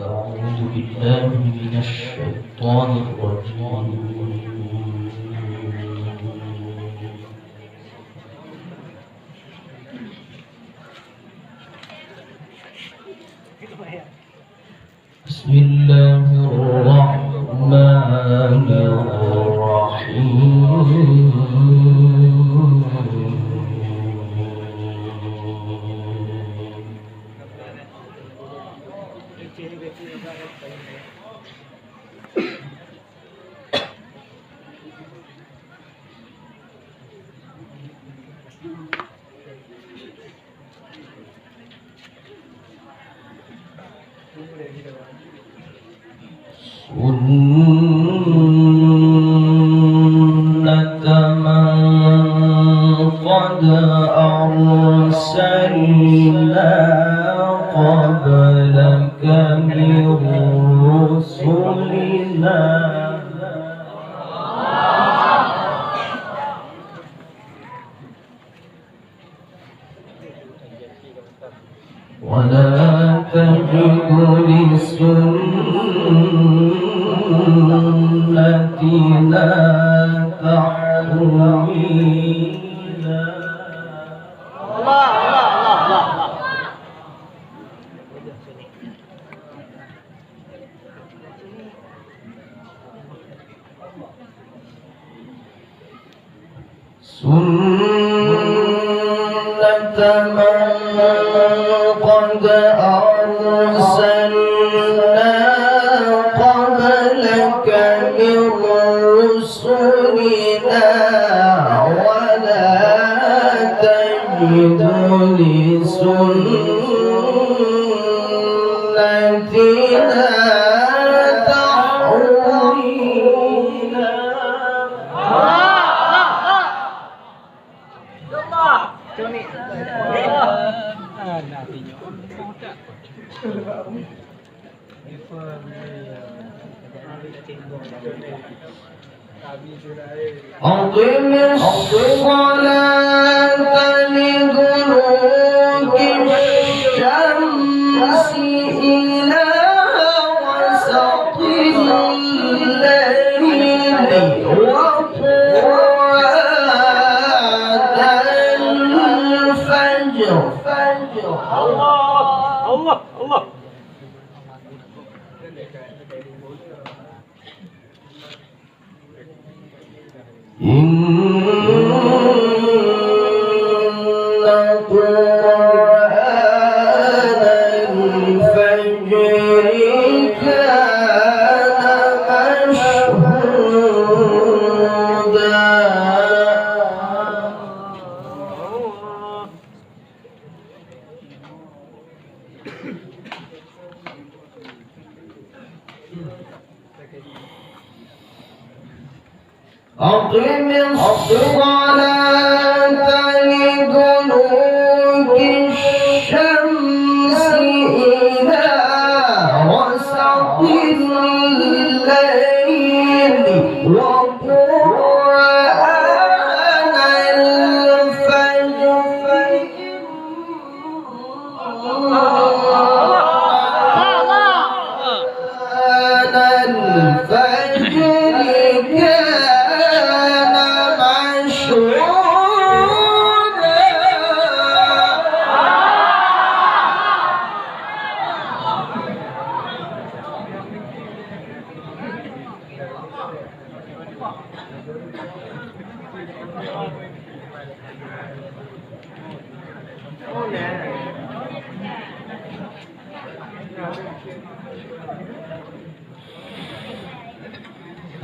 أعوذ بالله من الشيطان الرجيم. بسم الله الرحمن الرحيم. سنة من قد أرسلنا قبلك من رسلنا ولا تجد لسنتنا تحويلا. سنة من قد أرسلنا قبلك من رسلنا ولا تجد لسنتنا تحويلا. أقم الصلاة لدلوك الشمس إلى غسق الليل وقرآن الفجر. الله الله. إن قرآن الفجر كان مشهودا. أقم الصلاة لدلوك الشمس إلى غسق الليل وقرآن الفجر.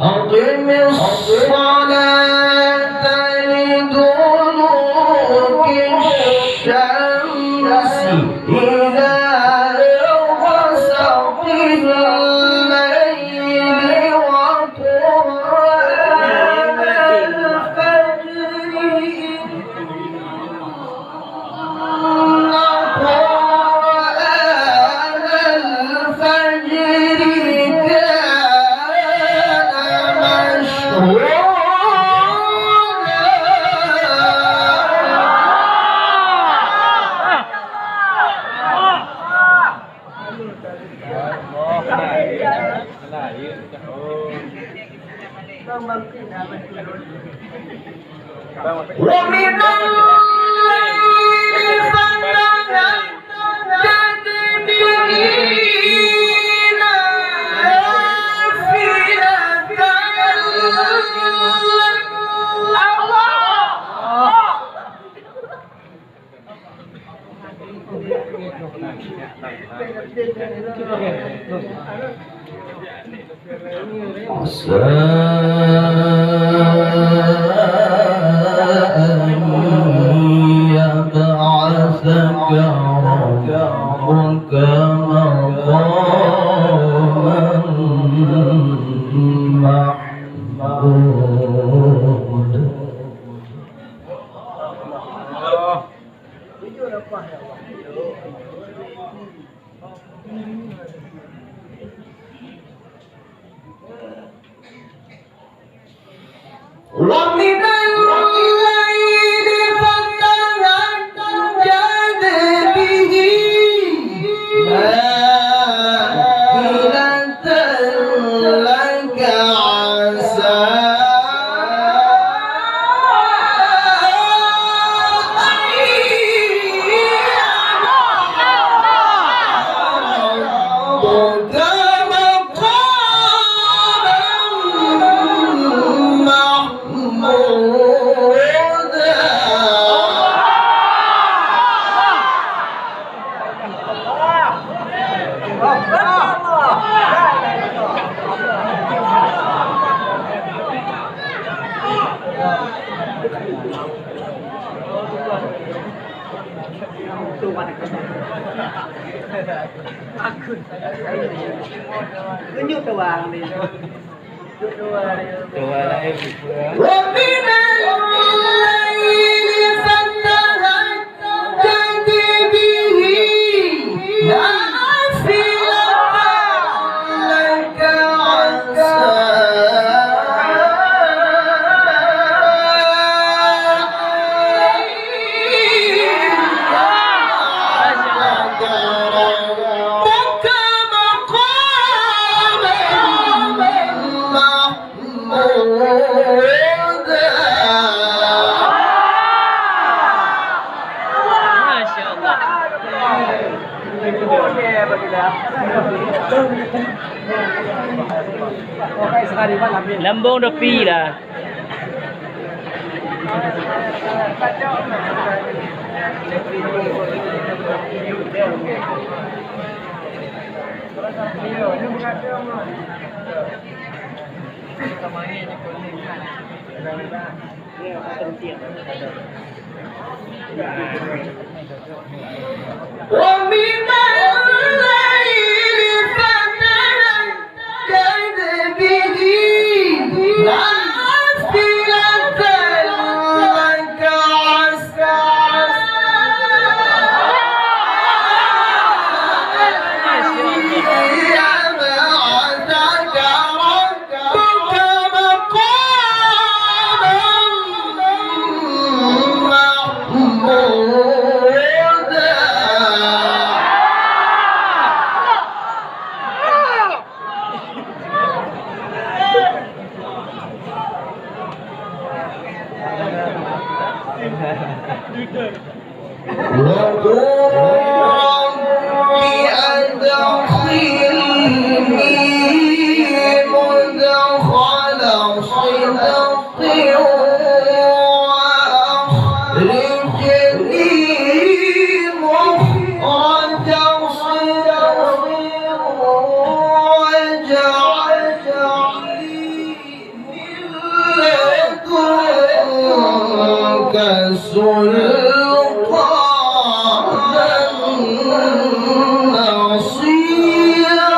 أقم الصلاة لدلوك الشمس إلى غسق الليل وقرآن الفجر. قرآن الفجر ومن الليل فتهجد به نافلة لك عسى أن يبعثك ربك مقاما محمودا ومن الليل فتهجد به نافلة لك عسى ومن الليل فتهجد به نافلة لك عسى Lambung dah pi lah. ومن الليل فتهجد به نافلة لك عسى أن يبعثك ربك مقاما محمودا وقل رب أدخلني مدخل صدق وأخرجني مخرج صدق واجعل لي من لدنك سلطانا نصيرا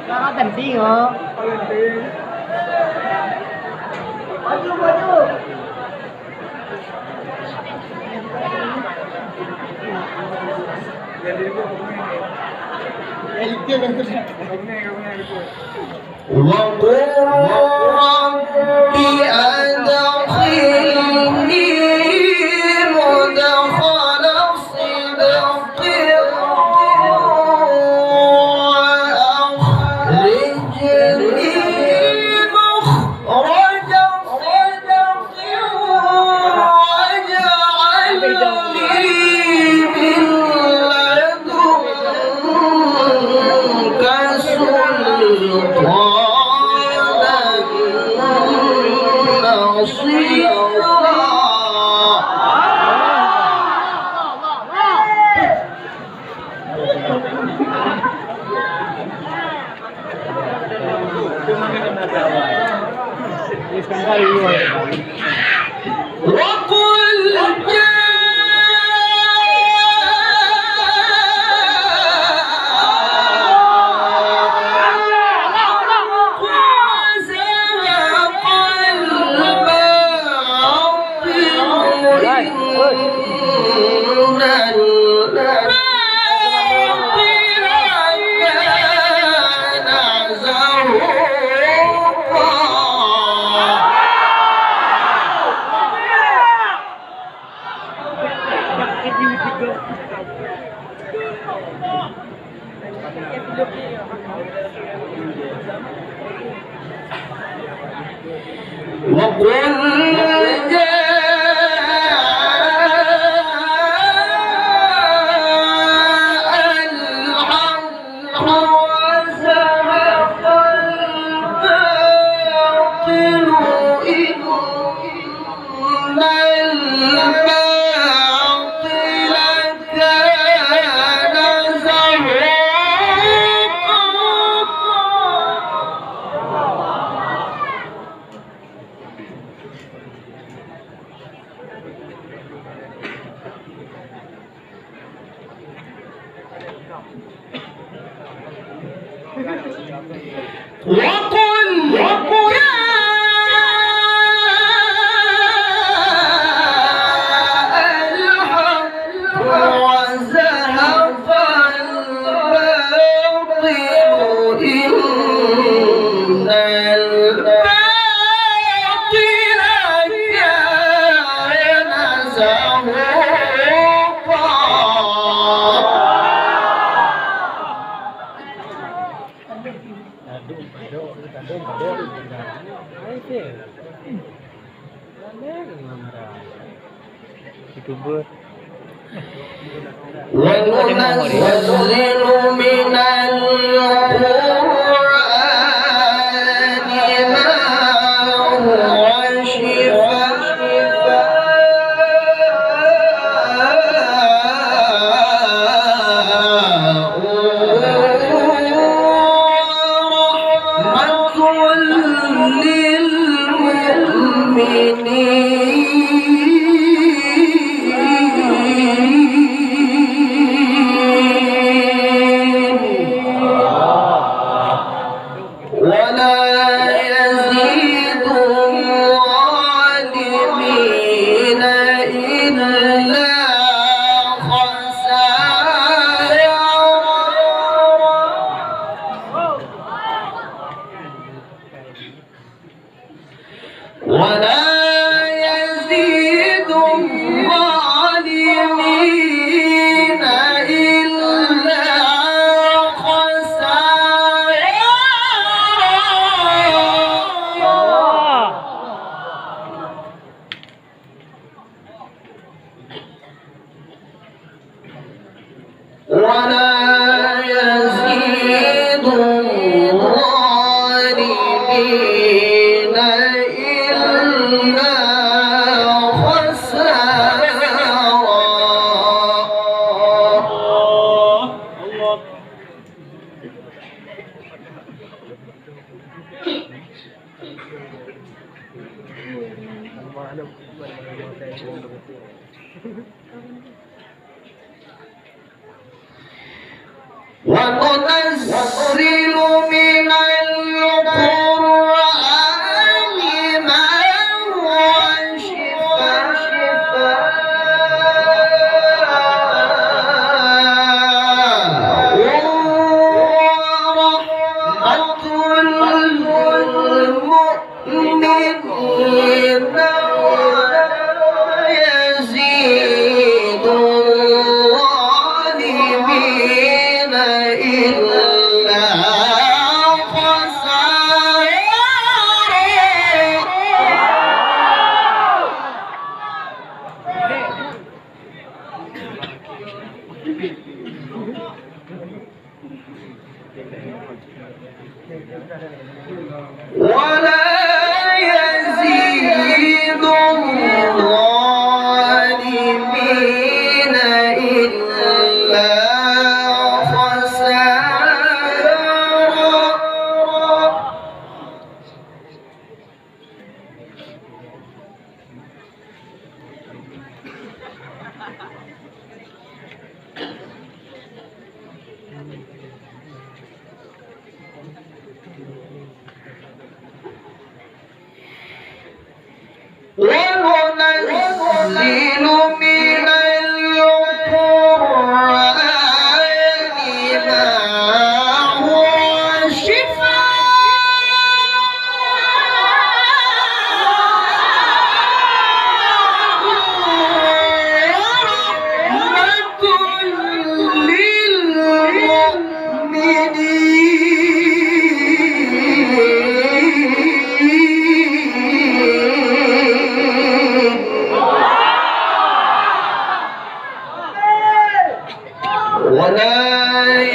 Có tình tiên hả? Maju. وقل YouTuber. وننزل من القرآن ما هو شفاء ورحمة للمؤمنين ولا يزيد الظالمين إلا خسارا ولا يزيد الظالمين إلا ولا يزيد الظالمين إلا خسارا وننزل من القرآن ما هو شفاء ورحمة للمؤمنين ولا يزيد الظالمين إلا وننزل من القرآن ما هو ولا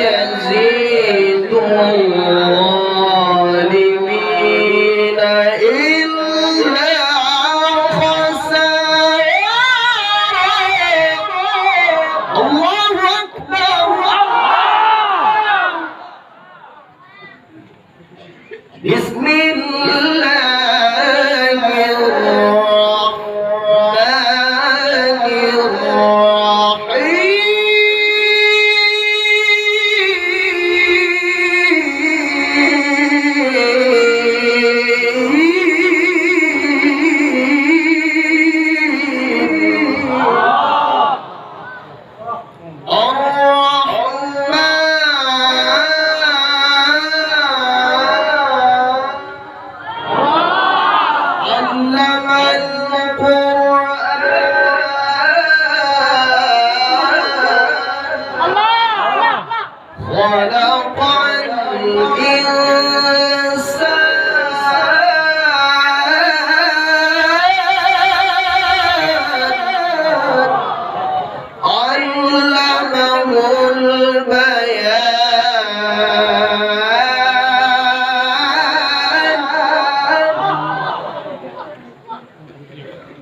يزيد الظالمين إلا خسارا. الله أكبر. بسم الله الرحمن الرحيم. خلق الإنسان علمه البيان.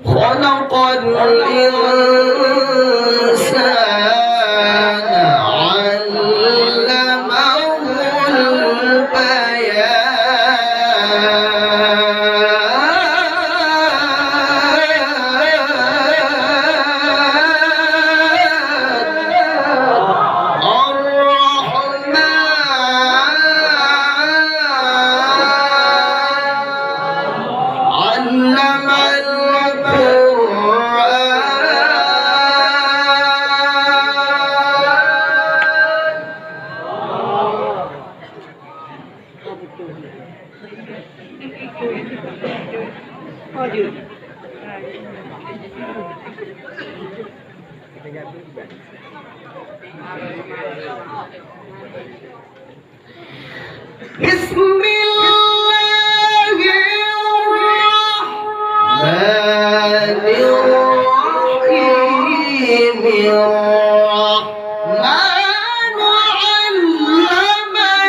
خلق الإنسان بسم الله الرحمن الرحيم. الرحمن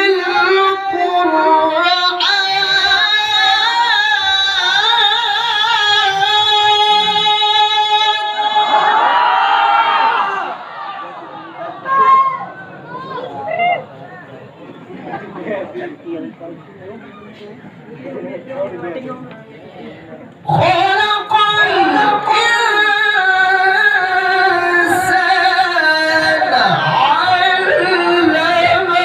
علم خلق الإنسان علمه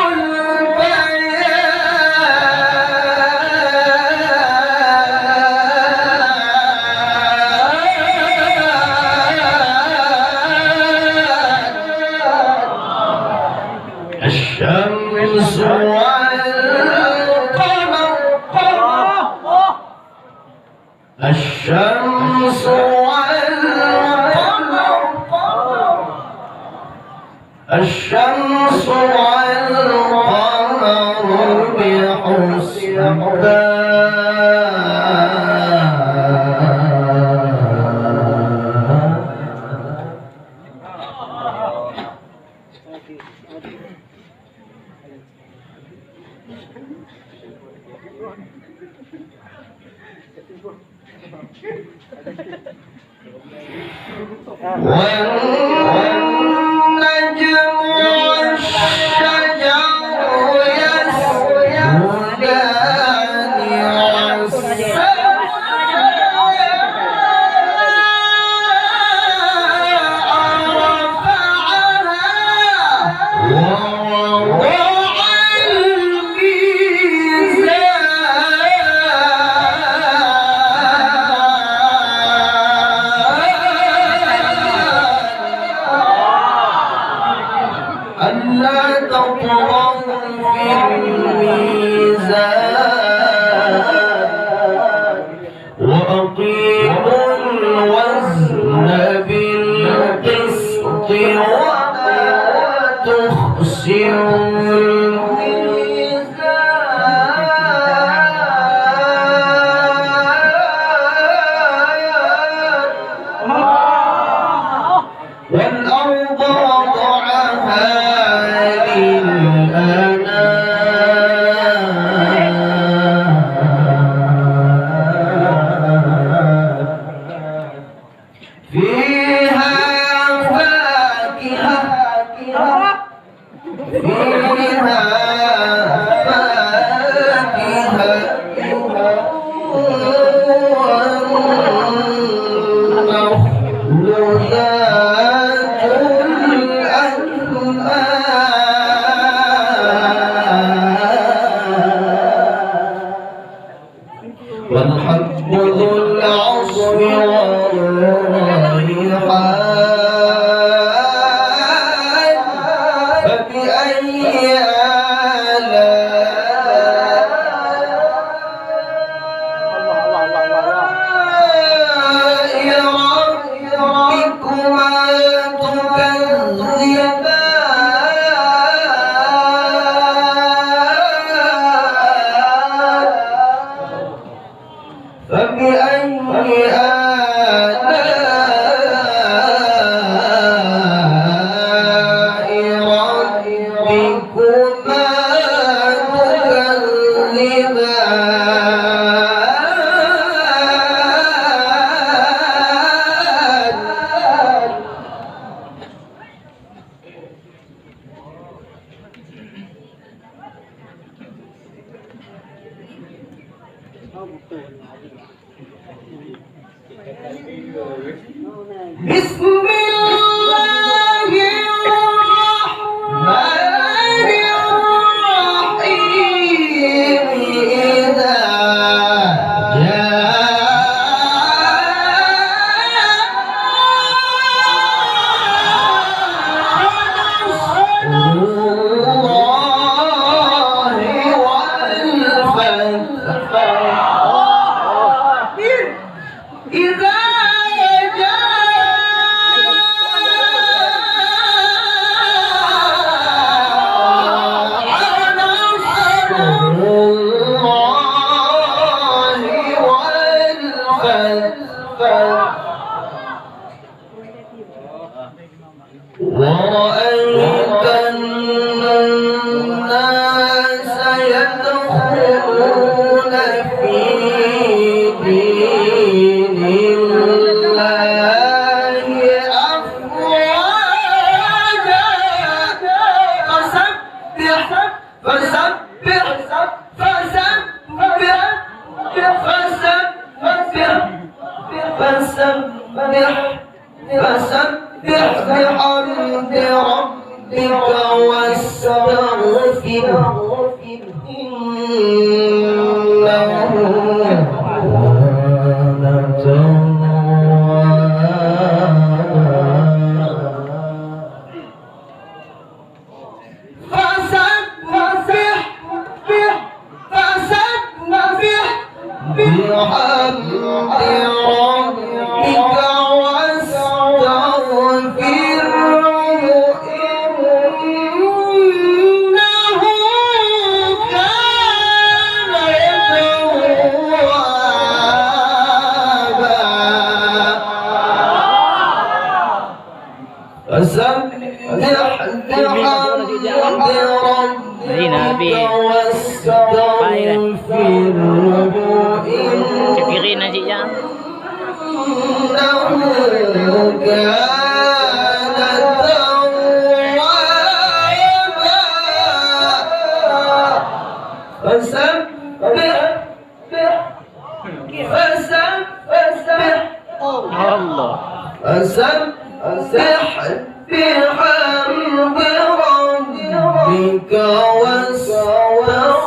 البيان. الشمس والقمر. الشمس والقمر. الشمس والقمر بحسبان. والنجم والشجر يسجدان والسماء رفعها ووضع الميزان. وأقيموا الوزن بالقسط ولا تخسروا والأرض وضعها للأنام فيها فاكهة والحب ذو العصف والريحان فبأي آلاء ربكما تكذبان فبأي آلاء ربكما تكذبان بسم الله الرحمن الرحيم إذا ورأيت الناس يدخلون في دين الله أفواجا فسبح فسبح فسبح بحمد ربك واستغفره إنه كان بحمد ربك واستغفره إنه كان توابا فسبح بحمد ربك واستغفره Cepirin nasi jam. إنه كان توابا فسبح Allah. فسبح بحمد ربك واستغفره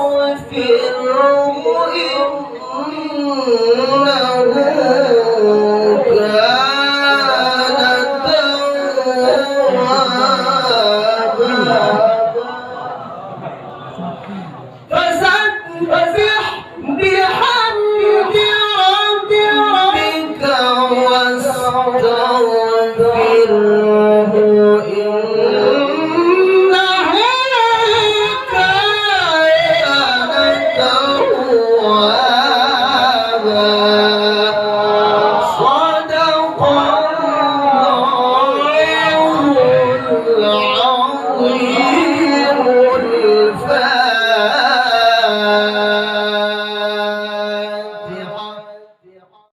إنه كان توابا فسبح بحمد ربك